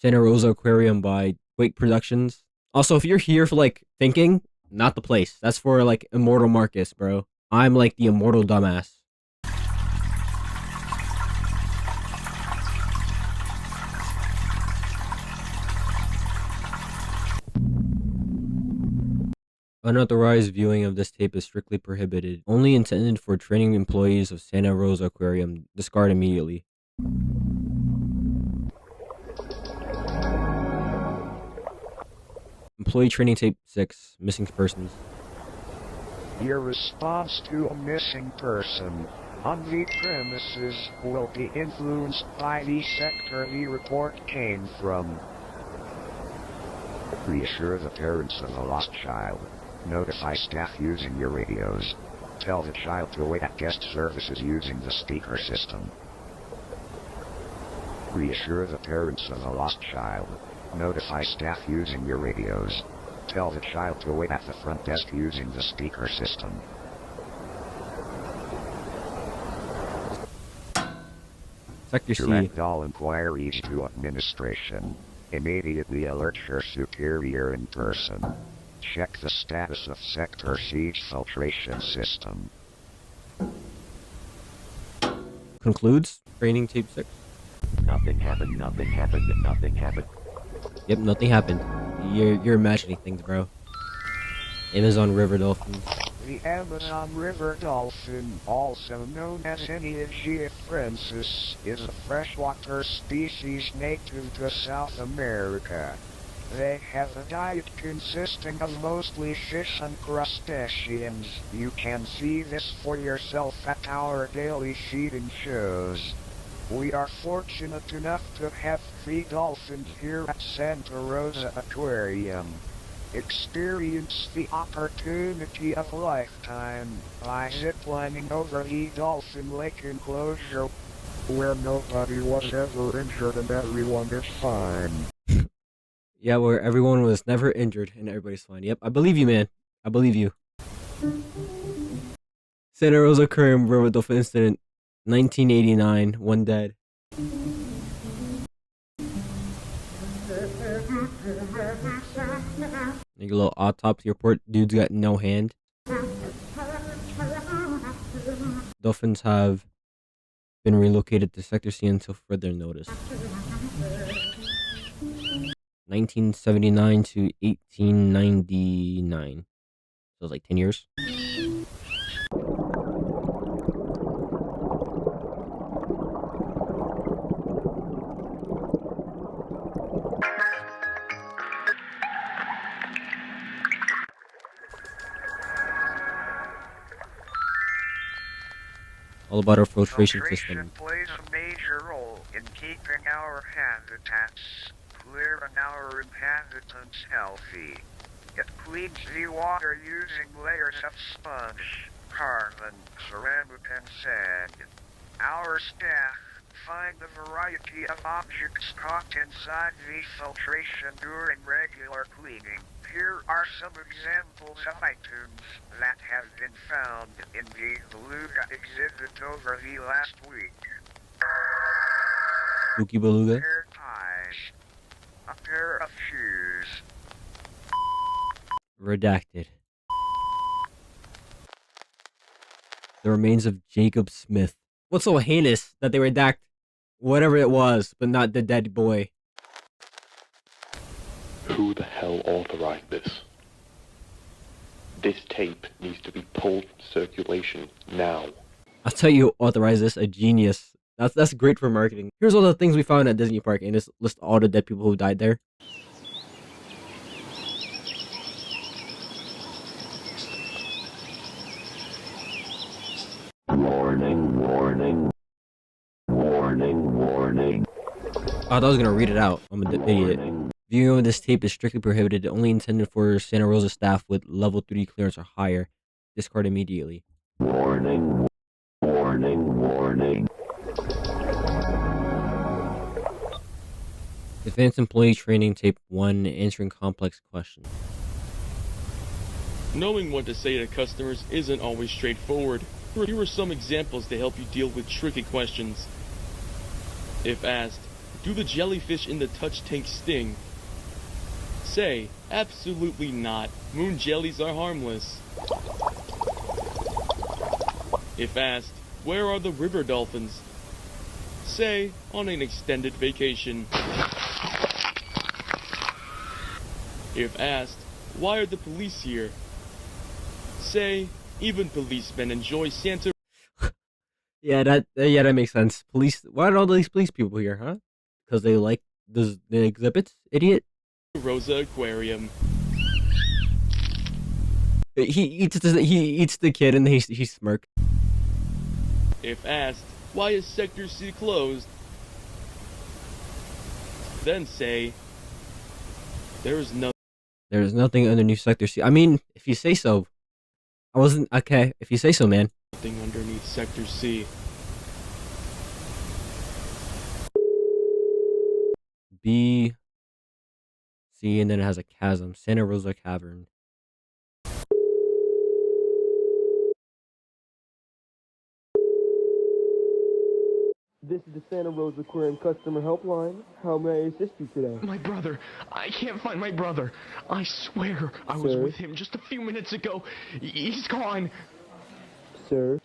Santa Rosa Aquarium by Quake Productions. Also, if you're here for like thinking, not the place. That's for like Immortal Marcus, bro. I'm like the immortal dumbass. Unauthorized viewing of this tape is strictly prohibited. Only intended for training employees of Santa Rosa Aquarium. Discard immediately. Employee training tape 6. Missing persons. Your response to a missing person on the premises will be influenced by the sector the report came from. Reassure the parents of the lost child. Notify staff using your radios. Tell the child to wait at guest services using the speaker system. Reassure the parents of the lost child. Notify staff using your radios. Tell the child to wait at the front desk using the speaker system. Sector C. Direct all inquiries to administration. Immediately alert your superior in person. Check the status of Sector C's filtration system. Concludes. Training tape 6. Nothing happened, nothing happened, nothing happened. Yep, nothing happened. You're imagining things, bro. Amazon River Dolphin. The Amazon River dolphin, also known as Eniagia francis, is a freshwater species native to South America. They have a diet consisting of mostly fish and crustaceans. You can see this for yourself at our daily feeding shows. We are fortunate enough to have 3 dolphins here at Santa Rosa Aquarium. Experience the opportunity of a lifetime by ziplining over the Dolphin Lake enclosure, where nobody was ever injured and everyone is fine. Yeah, where everyone was never injured and everybody's fine. Yep, I believe you, man. I believe you. Santa Rosa Aquarium River Dolphin Incident, 1989. 1 dead. Like a little autopsy report. Dude's got no hand. Dolphins have been relocated to Sector C until further notice. 1979 to 1899. So it was like 10 years. All about our filtration system. Plays a major role in keeping our habitats clear and our inhabitants healthy. It cleans the water using layers of sponge, carbon, ceramic, and sand. Our staff find a variety of objects caught inside the filtration during regular cleaning. Here are some examples of items that have been found in the beluga exhibit over the last week. Spooky beluga. A pair of ties. A pair of shoes. Redacted. The remains of Jacob Smith. What's so heinous that they redact whatever it was, but not the dead boy? Who the hell authorized this? This tape needs to be pulled from circulation now. I'll tell you who authorized this, a genius. That's great for marketing. Here's all the things we found at Disney Park, and just list all the dead people who died there. Warning, warning, warning, warning. I thought I was gonna read it out. I'm an idiot. Viewing of this tape is strictly prohibited, only intended for Santa Rosa staff with level 3 clearance or higher. Discard immediately. Warning, warning, warning. Advanced Employee Training Tape 1, answering complex questions. Knowing what to say to customers isn't always straightforward. Here are some examples to help you deal with tricky questions. If asked, Do the jellyfish in the touch tank sting? Say, absolutely not. Moon jellies are harmless. If asked, where are the river dolphins? Say, on an extended vacation. If asked, why are the police here? Say, even policemen enjoy Santa Yeah, that makes sense. Police. Why are all these police people here, huh? Because they like the exhibits, idiot. Rosa Aquarium. He eats the kid and he smirks. If asked, why is Sector C closed? Then say, there's nothing underneath Sector C. I mean, if you say so. I wasn't okay. If you say so, man. nothing underneath Sector C. B, C, and then it has a chasm. Santa Rosa Cavern. This is the Santa Rosa Aquarium customer helpline. How may I assist you today? My brother. I can't find my brother. I swear I was Sir? with him just a few minutes ago. He's gone. Sir,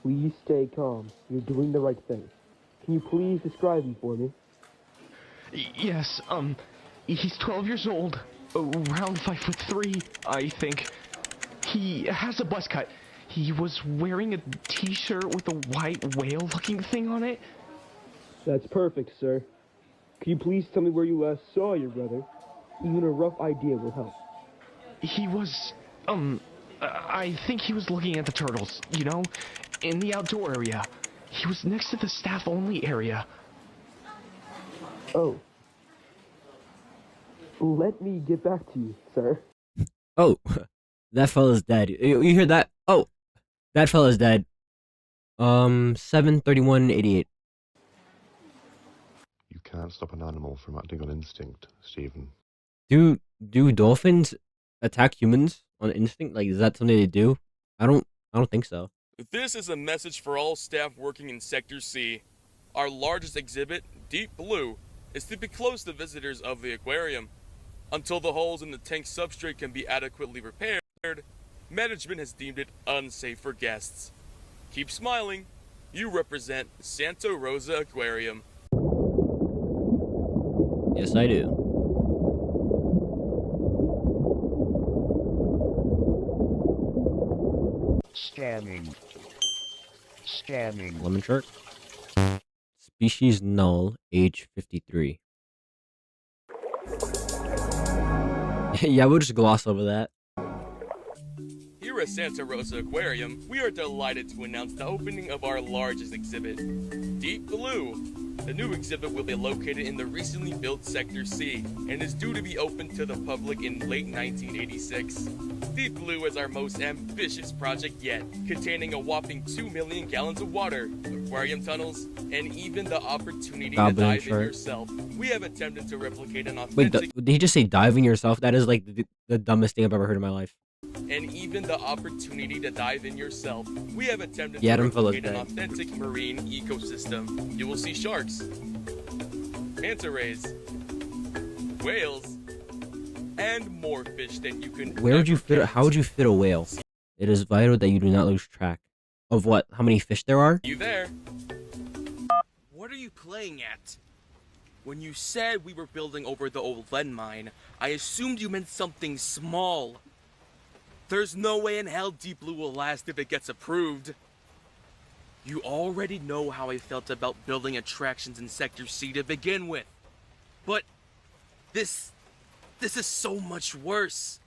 please stay calm. You're doing the right thing. Can you please describe him for me? Yes, he's 12 years old. Around 5'3", I think. He has a buzz cut. He was wearing a t-shirt with a white whale-looking thing on it. That's perfect, sir. Can you please tell me where you last saw your brother? Even a rough idea will help. He was, I think he was looking at the turtles, you know? In the outdoor area. He was next to the staff-only area. Oh. Let me get back to you, sir. Oh, that fella's dead. You hear that? Oh, that fella's dead. 7/31/88. You can't stop an animal from acting on instinct, Stephen. Do dolphins attack humans on instinct? Like, is that something they do? I don't think so. This is a message for all staff working in Sector C. Our largest exhibit, Deep Blue, is to be closed to visitors of the aquarium. Until the holes in the tank substrate can be adequately repaired, management has deemed it unsafe for guests. Keep smiling. You represent Santa Rosa Aquarium. Yes, I do. Scanning. Scanning. Lemon shark. Species null. Age 53. Yeah, we'll just gloss over that. Here at Santa Rosa Aquarium, we are delighted to announce the opening of our largest exhibit, Deep Blue. The new exhibit will be located in the recently built Sector C and is due to be open to the public in late 1986. Deep Blue is our most ambitious project yet, containing a whopping 2 million gallons of water, aquarium tunnels, and even the opportunity to dive in yourself. We have attempted to replicate an authentic... Wait, did he just say diving yourself? That is like the dumbest thing I've ever heard in my life. And even the opportunity to dive in yourself. We have attempted Yeah, to them fellas replicate an dead. authentic marine ecosystem. You will see sharks, manta rays, whales, and more fish than you can Where would you ever fit? count. How would you fit a whale? It is vital that you do not lose track of what? How many fish there are? You there? What are you playing at? When you said we were building over the old lead mine, I assumed you meant something small. There's no way in hell Deep Blue will last if it gets approved. You already know how I felt about building attractions in Sector C to begin with. But this is so much worse.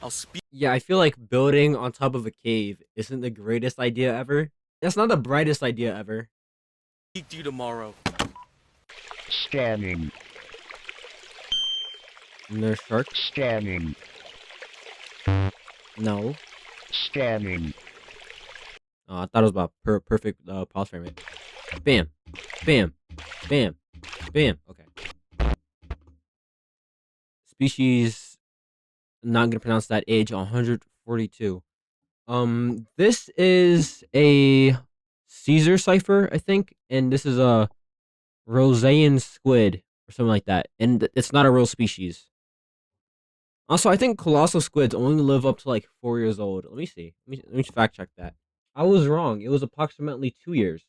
I'll speak Yeah, I feel like building on top of a cave isn't the greatest idea ever. That's not the brightest idea ever. to you tomorrow. Scanning. Nurse shark? Scanning. No. Scanning. I thought it was about perfect pause frame rate. Bam. Bam. Bam. Bam. Okay. Species. Not gonna pronounce that. Age 142. This is a Caesar cipher, I think, and this is a Rosean squid or something like that, and it's not a real species. Also, I think colossal squids only live up to like 4 years old. Let me see. Let me fact check that. I was wrong. It was approximately 2 years.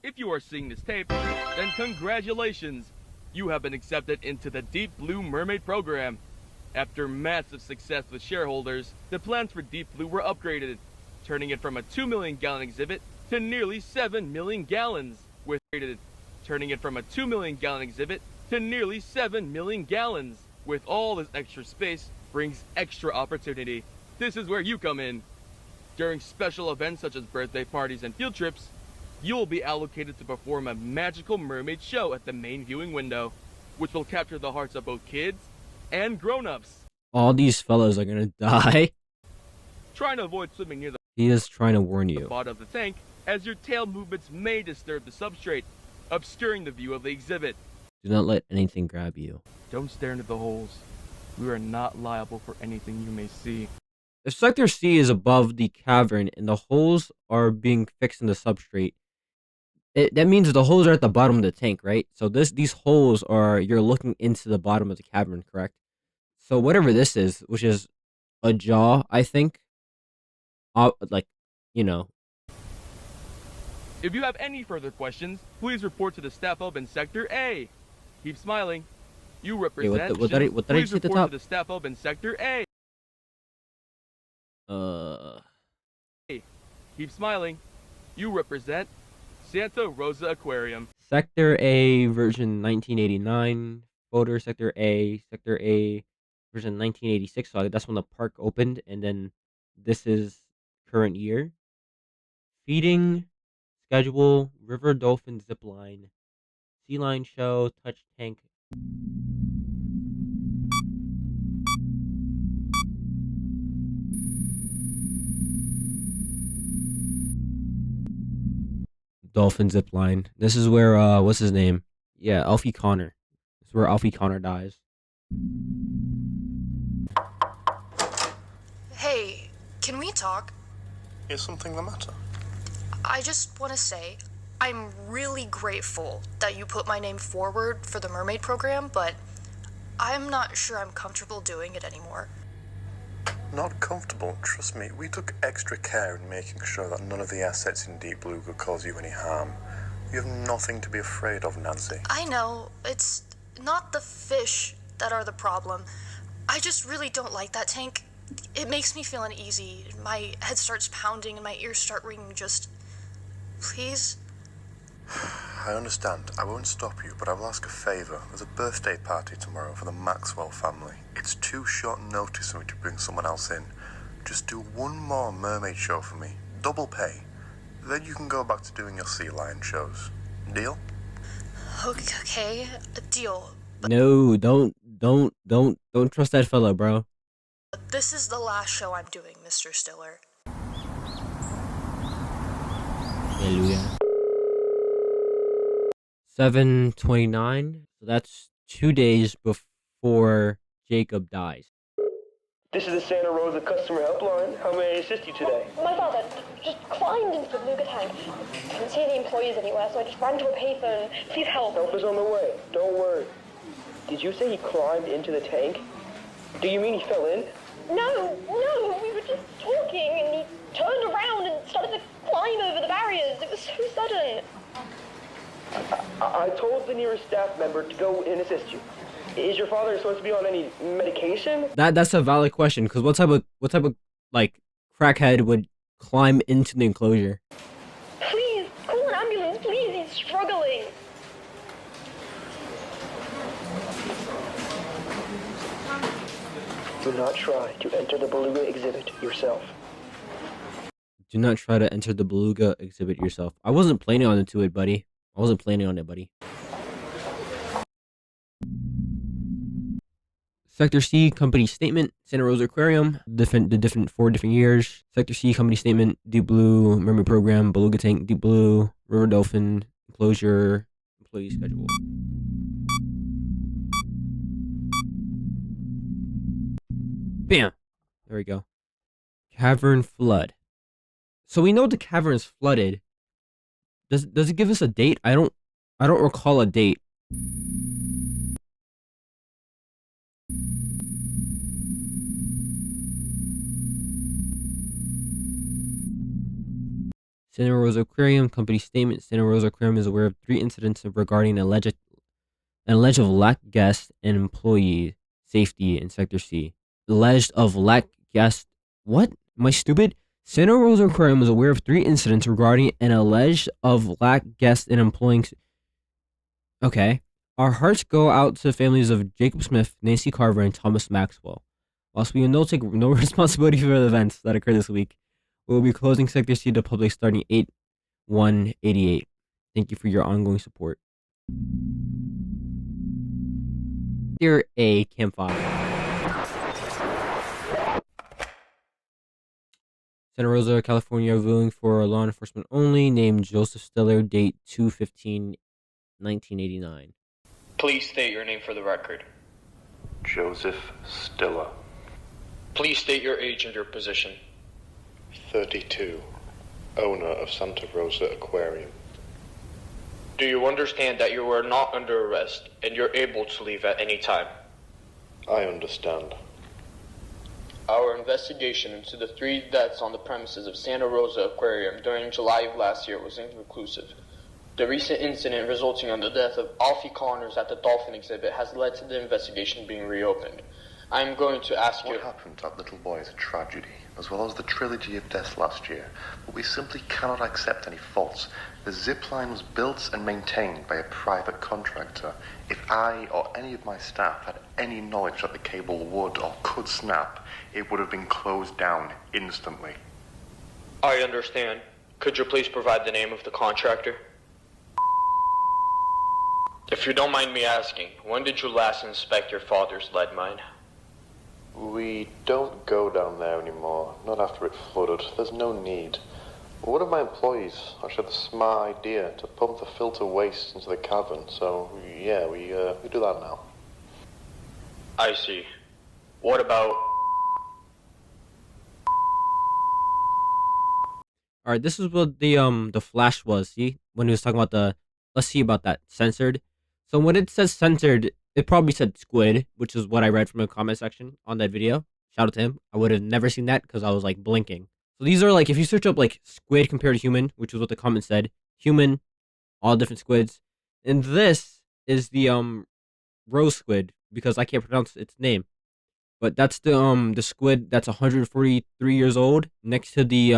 If you are seeing this tape, then congratulations! You have been accepted into the Deep Blue Mermaid program. After massive success with shareholders, the plans for Deep Blue were upgraded, turning it from a 2 million gallon exhibit to nearly 7 million gallons. Turning it from a 2 million gallon exhibit to nearly 7 million gallons. With all this extra space brings extra opportunity. This is where you come in. During special events such as birthday parties and field trips, you will be allocated to perform a magical mermaid show at the main viewing window, which will capture the hearts of both kids and grown-ups. All these fellows are gonna die. Trying to avoid swimming near the He is trying to warn you. bottom of the tank, as your tail movements may disturb the substrate, obscuring the view of the exhibit. Do not let anything grab you. Don't stare into the holes. We are not liable for anything you may see. If Sector C is above the cavern and the holes are being fixed in the substrate, that means the holes are at the bottom of the tank, right? So these holes are, you're looking into the bottom of the cavern, correct? So whatever this is, which is a jaw, I think. Like, you know. If you have any further questions, please report to the staff hub in Sector A. Keep smiling. You represent. What did I please say at the report top? to the staff hub in Sector A. Keep smiling. You represent Santa Rosa Aquarium. Sector A version 1989. Photo Sector A version 1986. So that's when the park opened, and then this is current year. Feeding schedule: river dolphin zipline, sea lion show, touch tank. Dolphin zipline. This is where what's his name? Yeah, Alfie Connor. This is where Alfie Connor dies. Hey, can we talk? Is something the matter? I just want to say, I'm really grateful that you put my name forward for the mermaid program, but I'm not sure I'm comfortable doing it anymore. Not comfortable? Trust me, we took extra care in making sure that none of the assets in Deep Blue could cause you any harm. You have nothing to be afraid of, Nancy. I know, it's not the fish that are the problem. I just really don't like that tank. It makes me feel uneasy. My head starts pounding and my ears start ringing. Just, please? I understand. I won't stop you, but I will ask a favour. There's a birthday party tomorrow for the Maxwell family. It's too short notice for me to bring someone else in. Just do one more mermaid show for me. Double pay. Then you can go back to doing your sea lion shows. Deal? Okay, a deal. No, don't trust that fella, bro. But this is the last show I'm doing, Mr. Stiller. Hallelujah. 7/29. So that's 2 days before Jacob dies. This is the Santa Rosa customer helpline. How may I assist you today? My father just climbed into the beluga tank. I couldn't see any employees anywhere, so I just ran to a payphone. Please help. Help is on the way. Don't worry. Did you say he climbed into the tank? Do you mean he fell in? No, we were just talking and he turned around and started to climb over the barriers. It was so sudden. I told the nearest staff member to go and assist you. Is your father supposed to be on any medication? That's a valid question, because what type of like crackhead would climb into the enclosure? Please, call an ambulance, please, he's struggling. Do not try to enter the beluga exhibit yourself. Do not try to enter the beluga exhibit yourself. I wasn't planning on it, buddy. I wasn't planning on it, buddy. Sector C company statement: Santa Rosa Aquarium, four different years. Sector C company statement: Deep Blue Mermaid Program, Beluga Tank, Deep Blue River Dolphin enclosure, employee schedule. Bam! There we go. Cavern flood. So we know the cavern's flooded. Does it give us a date? I don't recall a date. Santa Rosa Aquarium Company statement: Santa Rosa Aquarium is aware of 3 incidents regarding an alleged of lack guest and employee safety in Sector C. Alleged of lack guest. What? Am I stupid? Santa Rosa Aquarium is aware of 3 incidents regarding an alleged of lack guest and employing. Okay. Our hearts go out to the families of Jacob Smith, Nancy Carver, and Thomas Maxwell. Whilst we will no take no responsibility for the events that occurred this week, we will be closing Sector C to public starting 8/1/88. Thank you for your ongoing support. Dear A. Campfire. Santa Rosa, California, viewing for law enforcement only, named Joseph Stiller, date 2/15/1989. Please state your name for the record. Joseph Stiller, Please state your age and your position. 32, owner of Santa Rosa Aquarium. Do you understand that you are not under arrest and you're able to leave at any time? I understand. Our investigation into the 3 deaths on the premises of Santa Rosa Aquarium during July of last year was inconclusive. The recent incident resulting in the death of Alfie Connors at the Dolphin exhibit has led to the investigation being reopened. I am going to ask you... What happened to that little boy is a tragedy, as well as the trilogy of deaths last year, but we simply cannot accept any faults. The zip line was built and maintained by a private contractor. If I or any of my staff had any knowledge that the cable would or could snap, it would have been closed down instantly. I understand. Could you please provide the name of the contractor? If you don't mind me asking, when did you last inspect your father's lead mine? We don't go down there anymore, not after it flooded. There's no need. One of my employees actually had the smart idea to pump the filter waste into the cavern, so yeah, we do that now. I see. What about... Alright, this is what the flash was, see? When he was talking about the... Let's see about that. Censored. So when it says censored, it probably said squid, which is what I read from the comment section on that video. Shout out to him. I would have never seen that because I was like blinking. So these are like, if you search up like squid compared to human, which is what the comment said, human, all different squids. And this is the rose squid, because I can't pronounce its name. But that's the squid that's 143 years old next to the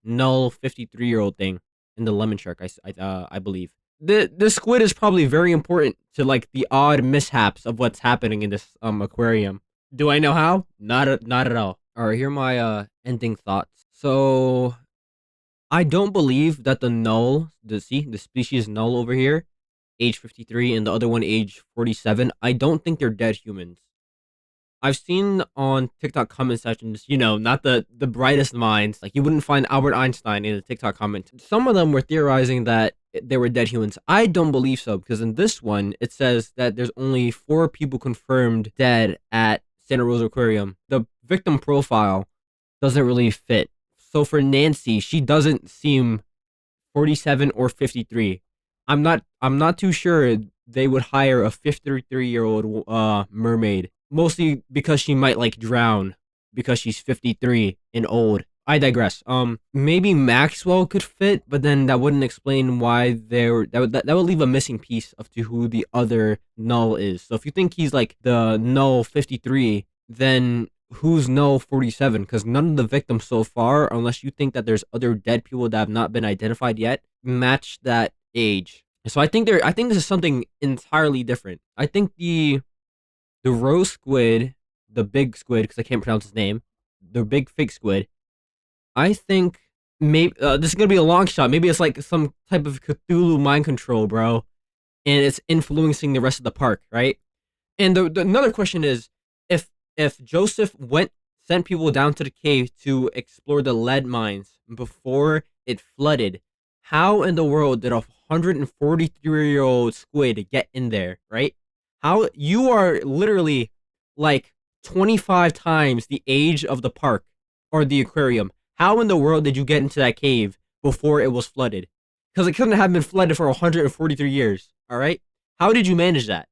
null 53-year-old thing in the lemon shark, I believe. The squid is probably very important to like the odd mishaps of what's happening in this aquarium. Do I know how? Not at all. All right, here are my ending thoughts. So I don't believe that the null, the species null over here, age 53, and the other one age 47. I don't think they're dead humans. I've seen on TikTok comment sections, you know, not the brightest minds. Like, you wouldn't find Albert Einstein in a TikTok comment. Some of them were theorizing that they were dead humans. I don't believe so, because in this one, it says that there's only 4 people confirmed dead at Santa Rosa Aquarium. The victim profile doesn't really fit. So for Nancy, she doesn't seem 47 or 53. I'm not too sure they would hire a 53-year-old mermaid. Mostly because she might like drown because she's 53 and old. I digress. Maybe Maxwell could fit, but then that wouldn't explain why that would leave a missing piece of to who the other null is. So if you think he's like the null 53, then who's null 47? Because none of the victims so far, unless you think that there's other dead people that have not been identified yet, match that age. So I think this is something entirely different. I think the rose squid, the big squid, because I can't pronounce his name, the big fake squid, I think maybe this is gonna be a long shot. Maybe it's like some type of Cthulhu mind control, bro, and it's influencing the rest of the park, right? And the another question is, if Joseph sent people down to the cave to explore the lead mines before it flooded, how in the world did a 143-year-old squid get in there, right? How you are literally like 25 times the age of the park or the aquarium. How in the world did you get into that cave before it was flooded? Because it couldn't have been flooded for 143 years. All right. How did you manage that?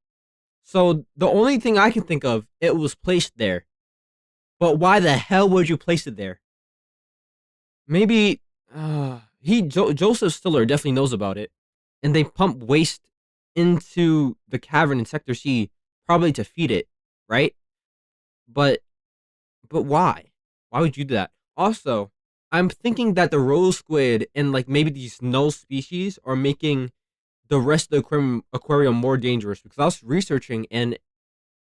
So the only thing I can think of, it was placed there. But why the hell would you place it there? Maybe Joseph Stiller definitely knows about it, and they pump waste into the cavern in Sector C, probably to feed it, right? But why? Why would you do that? Also, I'm thinking that the rose squid and like maybe these null species are making the rest of the aquarium more dangerous, because I was researching, and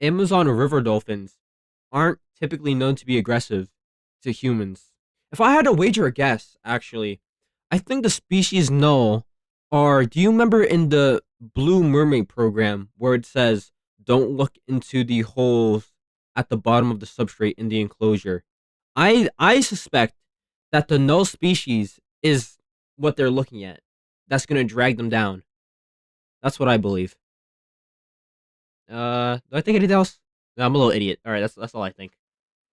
Amazon river dolphins aren't typically known to be aggressive to humans. If I had to wager a guess, actually, I think the species null are. Do you remember in the Blue Mermaid program where it says, don't look into the holes at the bottom of the substrate in the enclosure? I suspect that the null species is what they're looking at. That's going to drag them down. That's what I believe. Do I think anything else? No, I'm a little idiot. All right, that's all I think.